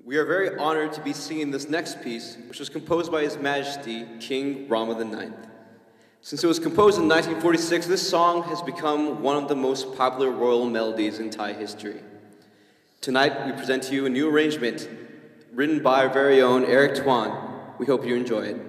We are very honored to be singing this next piece, which was composed by His Majesty, King Rama IX. Since it was composed in 1946, this song has become one of the most popular royal melodies in Thai history. Tonight, we present to you a new arrangement written by our very own Eric Tuan. We hope you enjoy it.